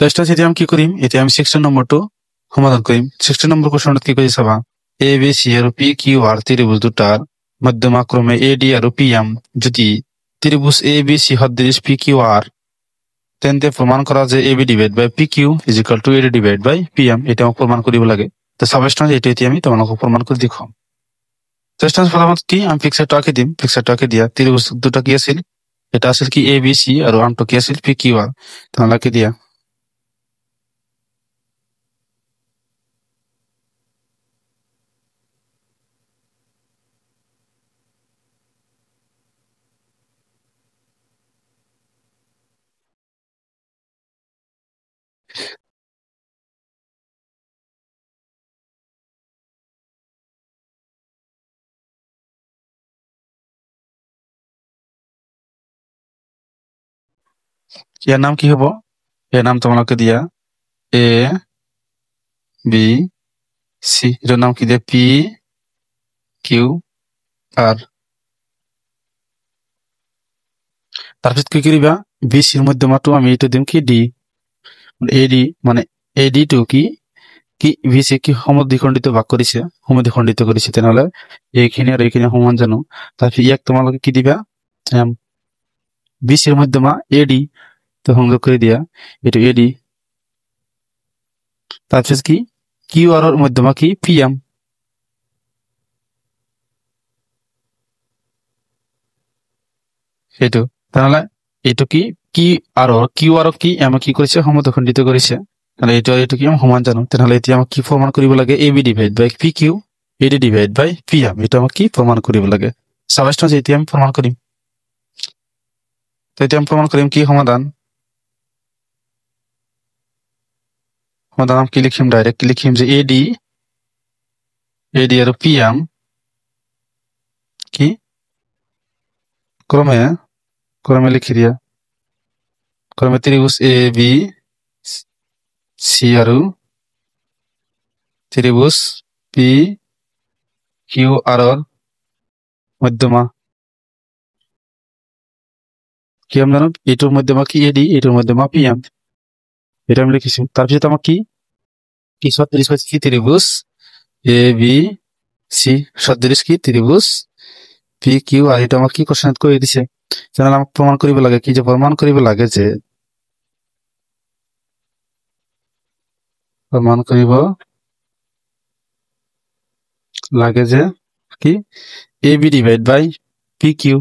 stage এতিয়া আমি কি কৰিম এতিয়া আমি 16 নম্বৰটো সমাধান কৰিম 16 নম্বৰ কোৱেশ্যনত কি কৈছে চাবা এ বি সি আৰু পি কিউ আৰ ত্ৰিভুজ দুটাৰ মধ্যমা ক্ৰমে এ ডি আৰু পি এম যদি ত্রিভুজ এ বি সি সদৃশ পি কিউ আর তেন্তে প্রমাণ করা যে A B divide by P Q is equal to A D divide by P M এটা আমাক প্রমাণ কৰিব লাগে তো সাবস্টেন্স এটা এতিয়া আমি তোমালোকক প্ৰমাণ কৰি দেখাম সাবস্টেন্স ফলাফল কি আমি পিকচারটা আঁকি দিম পিকচারটা আঁকি দিয়া ত্রিভুজ দুটা কি আছিল এটা আছিল কি এ বি সি আৰু আনটো কি আছিল পি কিউ আৰ তোমালোকে আঁকি দিয়া ইয়াৰ নাম কি হ'ব ইয়াৰ নাম তোমালোকে দিয়া এ বি সি এটার নাম কি দিয়া পি কিউ আর তারপর কি করিবা বি সির মধ্যমাটো আমি এটা দিম কি ডি এডি মানে এডি টু কি কি বি সি কি সমদ্বিখণ্ডিত ভাগ কৰিছে সমদ্বিখণ্ডিত কৰিছে তেনেহলে এইখিনি আৰু এইখিনি সমান জানো তারপর ইয়াক তোমালোকে কি দিবা বি সির মধ্যমা এডি তো সংযোগ করে দিয়া এটা এডি তারপর কি কিউ আর এর মধ্যমা কি পি এম এইটো তাহলে এইটো কি কি আর কিউ আর কি এম কি কৰিছে সমদ্বিখণ্ডিত কৰিছে তাহলে এইটো কি আমি সমান জানো তাহলে এতিয়া আমাক কি প্রমাণ কৰিব লাগে এ B divide by P Q AD divide by P M এটা আমাক কি প্রমাণ কৰিব লাগে সাবস্টেন্স এতিয়া আমি প্ৰমাণ কৰিম তো এতিয়া আমি প্ৰমাণ কৰিম কি সমাধান সমাধান আমি কি লিখিম ডাইরেক্ট কি লিখিম যে এডি আর পি এম কি ক্রমে ক্রমে লিখি দিয়া ক্রমে ত্রিভুজ এ বি সি আর ত্রিভুজ পি কিউ আর মধ্যমা কি আমি জানো এটার মধ্যমা কি এডি এটার মধ্যমা পি এম এটা আমি লিখিছি তারপর আমার কি কি সদৃশ হচ্ছে কি ত্রিভুজ এ বি সি সদৃশ কি ত্রিভুজ পি কিউ আর এটা আমার কি কোশ্চেন করে দিছে তাহলে আমাকে প্রমাণ করিব লাগে কি যে প্রমাণ করিব লাগে যে প্রমাণ করিব লাগে যে কি A B divide by P Q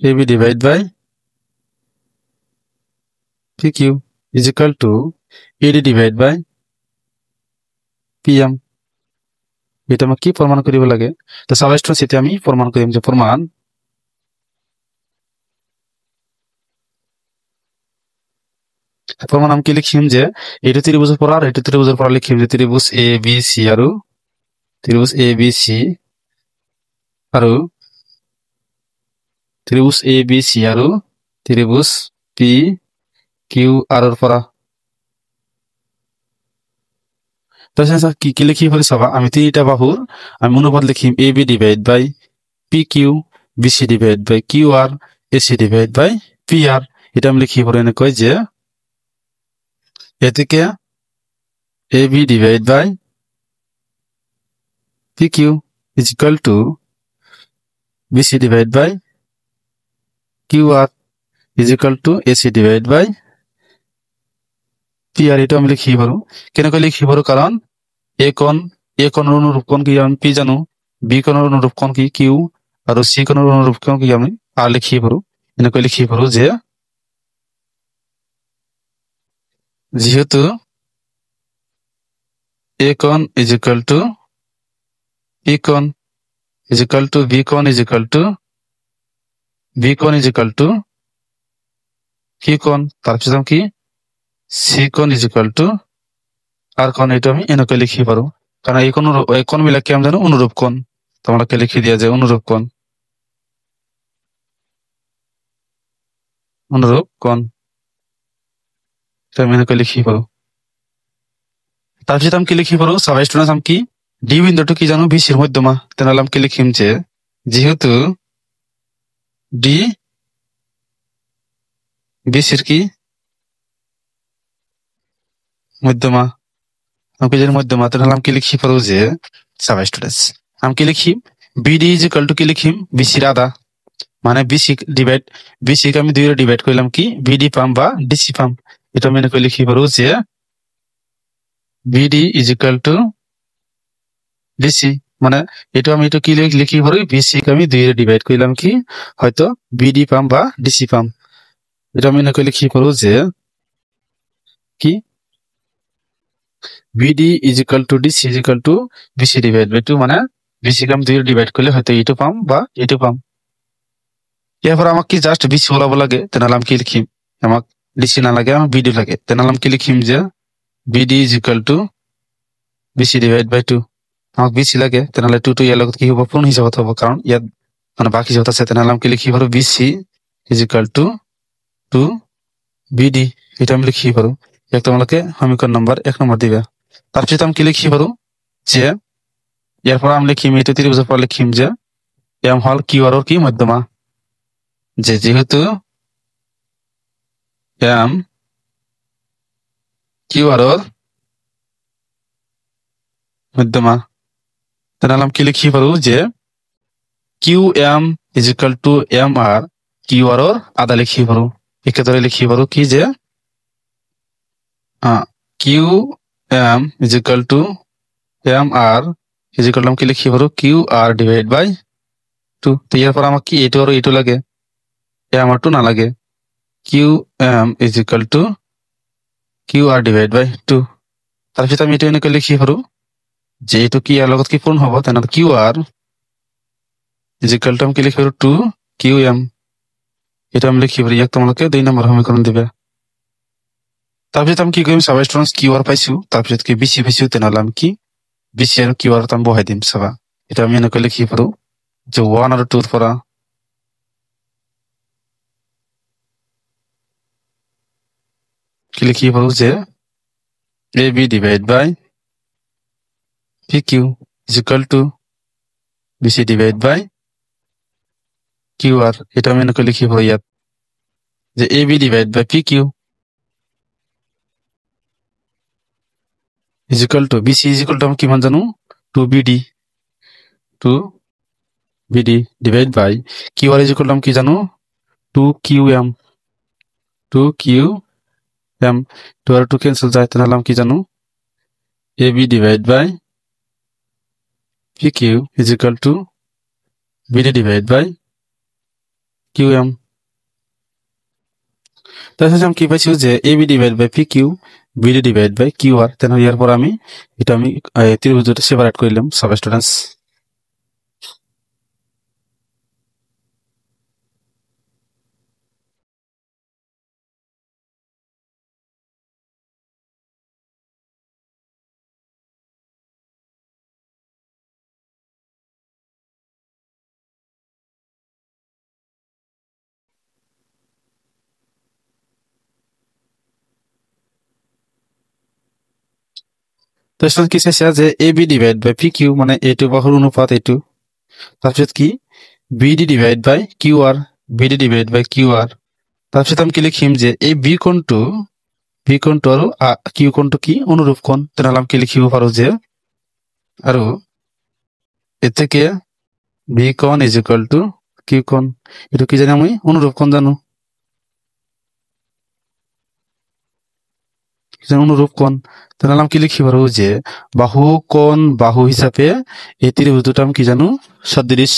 A B divide by P Q is equal to AD divide by P M এটা আমাকে কি প্রমাণ করিব লাগে তো সাবস্টেন্স এটা আমি প্রমাণ করিম যে প্রমাণ প্রমাণ আমি কি লিখিম যে এটা ত্রিভুজের পর আর এটা ত্রিভুজের পর লিখিম যে ত্রিভুজ এ বি সি আর ত্রিভুজ এ বি সি আর ত্রিভুজ এ বি সি আর ত্রিভুজ পি কিউ আর এর পর তো কি কি লিখি পারি চাবা আমি তিনটা বাহুর আমি অনুপাত লিখিম A B divide by P Q B C divide by Q R A C divide by P R এটা আমি লিখি পারি এনেকৈ যে এটিকে A B divide by P Q is equal to B C divide by Q R is equal to A C divide by P R এটা আমি লিখি পাৰো কেনেকৈ লিখি পাৰো কাৰণ এ কোণৰ অনুৰূপ কোণ কি আমি পি জানো বি কোণৰ অনুৰূপ কোণ কি কিউ আৰু সি কোণৰ অনুৰূপ কোণ কি আমি আৰ লিখি পাৰো এনেকৈ লিখি পাৰো যে যেহেতু এ কোণ ইজ ইকুয়াল টু পি কোণ ইজ ইকুয়াল টু বি কোণ ইজ ইকুয়াল টু বি কোণ ইজ ইকুয়াল টু কি কোণ তাৰপিছত কি সি কোণ ইজ ইকুয়াল টু আৰ কোণ এটা আমি এনেকৈ লিখি পাৰো কারণ এই কোণ বিলাকে আমি জানো অনুরূপ কোণ তোমাকে লিখি দিয়া যায় অনুরূপ কোণ আমি এনেকৈ লিখি পাৰো তাৰপিছত আমি কি লিখি পাৰো সাবস্টেন্স আমি কি ডি বিন্দুটো কি জানো বি সির মধ্যমা তেনেহলে আমি কি লিখিম যে যেহেতু ডি বি সির কি মধ্যমা আমি কি জানি মধ্যমা তাহলে আমি কি লিখি পারো যে সাব স্টুডেন্টস আমি কি লিখি বিডি ইজ ইকুয়াল টু কি লিখিম বিসির আধা মানে বিসি কে আমি 2 এর ডিভাইড করলাম কি বিডি পাম বা ডিসি পাম এটা আমি এনে লিখি পারো যে B D is equal to DC মানে এটা আমি কি লিখি পারো বিসি কে আমি 2 এর ডিভাইড করলাম কি হয়তো বিডি পাম বা ডিসি পাম এটা আমি এনে লিখি পারো যে কি B D is equal to D C is equal to B C divide by 2 মানে বিসি কে আমি 2 এর ডিভাইড করলে হয়তো এটা পাম বা এটা পাম এরপর আমাকে কি জাস্ট বিসি বলাবো লাগে তাহলে আমি কি লিখিম আমাকে ডিসি না লাগে আমার বিডি লাগে তাহলে আমি কি লিখিম যে B D is equal to B C divide by 2 আমাকে বিসি লাগে তাহলে 2 ইয়ার লগত কি হবো পূর্ণ হিসাব হবো কারণ ইয়াত মানে বাকি যত আছে তাহলে আমি কি লিখি পারো BC is equal to 2 BD এটা আমি লিখি পারো এক তোমাকে সমীকরণ নাম্বার 1 নম্বর দিবে তারপর আমি কি লিখি পারো যে এরপর আমি লিখিম এটা ত্রিভুজের পর লিখিম যে এম হল কিউ আর কি মধ্যমা যে যেহেতু এম কিউ আর মধ্যমা তাহলে আমি কি লিখি পারো যে Q M is equal to M R Q R আধা লিখি পারো এক্ষেত্রে লিখি পারো কি যে Q M is equal to M R is equal to লিখি পারো কিউ আর ডিভাইড বাই 2 তো এরপর আমার কি এটু আর এটু লাগে এম আর 2 না লাগে Q M is equal to Q R divide by 2 তারপর আমি এটা এনেকে লিখি পারো যে এটু কি আর লগত কি পূর্ণ হবো তাই না Q R is equal to আমি কি লিখি পারো 2 কিউ এম এটা আমি লিখি পারি এক তোমাকে 2 নম্বর সমীকরণ দিবে তারপর আমি কি করিম সবাই স্টুডেন্টস কিউ আর পাইছো তারপর কি বিসি পাইছো তাহলে আমি কি বিসি আর কিউ আর আমি বহাই দিম সবা এটা আমি এনেকে লিখি পারো যে 1 আর 2 পড়া কি লিখি পারো যে AB divide by PQ is equal to BC divide by QR এটা আমি এনেকে লিখি পারো ইয়াত যে AB divide by PQ is equal to BC is equal to আমি কি মান জানো 2BD divide by QR is equal to আমি কি জানো 2QM 2 আর 2 ক্যান্সেল যায় তাহলে আমি কি জানো AB divide by PQ is equal to BD divide by QM তাহলে আমি কি পাইছি যে AB divide by PQ BD divide by QR তাহলে এরপর আমি এটা আমি ত্রিভুজটা সেপারেট করলাম সব স্টুডেন্টস তো স্টুডেন্ট কি শেষ আছে AB ডিভাইড বাই PQ মানে A2 বাহুর অনুপাত A2 তারপর কি BD divide by QR BD divide by QR তারপর আমি কি লিখিম যে এই B কোণটো আর Q কোণটো কি অনুরূপ কোণ তাহলে আমি কি লিখিব পারো যে আর এ থেকে B কোণ ইজ ইকুয়াল টু Q কোণ এটা কি জানি আমি অনুরূপ কোণ জানো অনুরূপ কোণ তাহলে আমি কি লিখি পারো যে বাহু কোণ বাহু হিসাবে এই ত্রিভুজ দুটো আমি কি জানো সদৃশ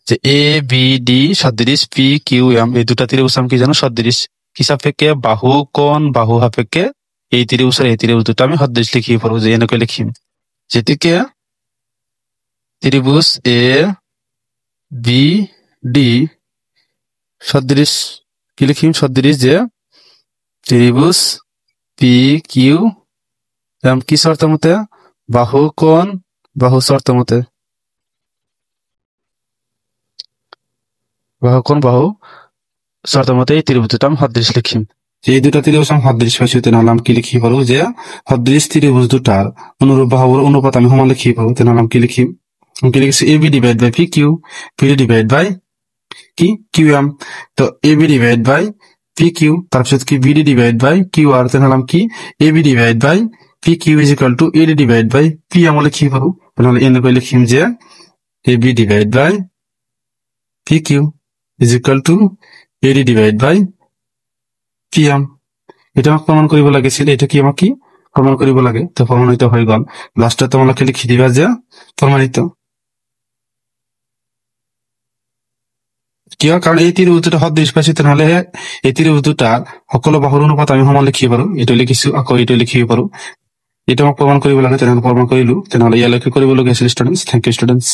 যে ABD সদৃশ PQM এই দুটা ত্রিভুজ আমি কি জানো সদৃশ কি সাপেক্ষে বাহু কোণ বাহু সাপেক্ষে এই ত্রিভুজ দুটো আমি সদৃশ লিখি পারো যে এনেকে লিখিম যেটিকে ত্রিভুজ ABD সদৃশ কি লিখিম সদৃশ যে ত্রিভুজ PQ কি শর্ত মতে বাহু কোণ বাহু শর্ত মতে বাহু কোণ বাহু শর্ত মতে এই ত্রিভুজটা আমি সদৃশ লিখিম এই দুটা ত্রিভুজ আমি সদৃশ পাইছি তাহলে আমি কি লিখি পারো যে সদৃশ ত্রিভুজ দুটার অনুরূপ বাহুর অনুপাত আমি সমান লিখি পারো তাহলে আমি কি লিখিম আমি কি লিখছি AB divide by PQ BD divide বাই কি QM তো AB ডিভাইড বাই PQ তারপর কি BD ডিভাইড বাই QR তাহলে আমি কি AB divide by P Q is equal to AD divide by P আমি লিখি পাৰো নহলে এনেকৈ লিখিম যে A B divide by P Q is equal to AD divide by P M এটা আমাক প্ৰমাণ কৰিব লাগিছিল এটা কি আমাক কি প্ৰমাণ কৰিব লাগে তো প্ৰমাণিত হৈ গল লাষ্টত তোমালোকে লিখি দিবা যে প্ৰমাণিত কিয় কাৰণ এই ত্ৰিভুজ দুটা সদৃশ পাইছো তেনেহলে এই ত্ৰিভুজ দুটাৰ সকলো বাহুৰ অনুপাত আমি সমান লিখিব পাৰো এইটো লিখিছো আকৌ এইটো লিখিব পাৰো এটা আমাক প্ৰমাণ কৰিব লাগে তেনেহলে প্ৰমাণ কৰিলো তেনেহলে ইয়ালৈকে কৰিবলগীয়া আছিল ষ্টুডেন্টস থ্যাংক ইউ ষ্টুডেন্টস